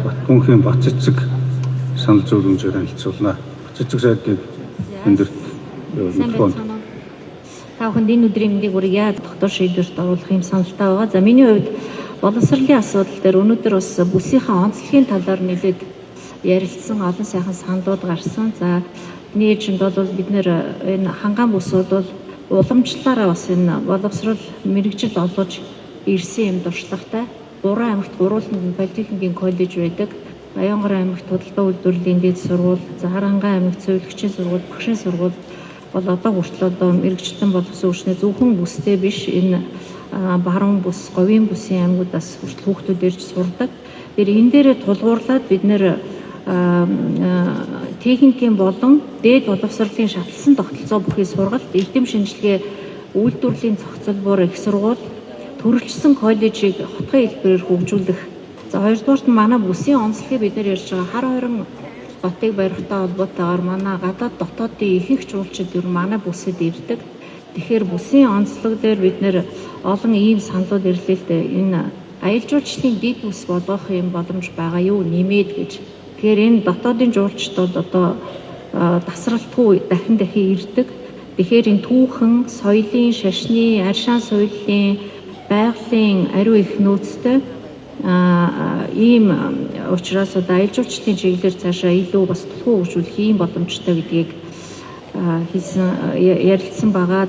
Батбүнхийн Бацэцэг санал зөвлөмжөөр хэлцүүлнэ. Бацэцэг сайдыг энд байна. Та бүхэнд энэ өдрийн мэндийг хүргье. Доктор шийдвэрт оруулах юм саналтай байгаа. За миний хувьд боловсролын асуудал дээр өнөөдөр бас бүсийнхаа онцлогийн талаар нэлээд ярилцсан, олон сайхан саналууд гарсан. За нийлжинд бол бид нэр энэ хангаан бүсүүд бол уламжлалаараа бас энэ боловсрол мэрэгжил олгож ирсэн юм дуршлагатай. 3 аймагт гурван политехникийн коллеж байдаг. Баянгар аймагт худалдаа үйлдвэрлэлийн дэд сургууль, Харангаан аймагт цэвэрлэгчийн сургууль, багшийн сургууль бол одоо хүртэл одоо мэрэгчлэн боловсон хүчний зөвхөн бүстэй биш, энэ баруун бүс, говийн бүсийн аймагудаас хүртэл хүүхдүүд ирж сурдаг. Тэр энэ дээрээ тулгуурлаад бид нэр техникийн болон дээд боловсролын шатлсан тогтолцоо бүхий сургалт, эрдэм шинжилгээ үйлдвэрлэлийн зохицолбоор их сургууль, төрөлжсөн коллежийг хотгон хэлбэрээр хөгжүүлэх. За хоёрдугаарт нь манай бүсийн онцлогийг бид нэр ярьж байгаа хар хорин хотыг барихтай холбоотойгоор манай гадаад дотоодын ихэнх жуулчид ер нь манай бүсэд ирдэг. Тэгэхээр бүсийн онцлог дээр бид нэр олон ийм саналууд ирлээ л дээ. Энэ аялал жуулчлалын дэд бүс болгох юм боломж байгаа юу нэмээд гэж. Тэгэхээр энэ дотоодын жуулчид бол одоо тасралтгүй дахин ирдэг. Тэгэхээр энэ түүхэн, соёлын, шашны, аршаан соёлын, байгалийн ариун их нөөцтэй ийм учраас одоо аялал жуулчлалын чиглэлээр цаашаа илүү бас тулгуур хөгжүүлэх ийм боломжтой гэдгийг хэлсэн ярилцсан байгаа.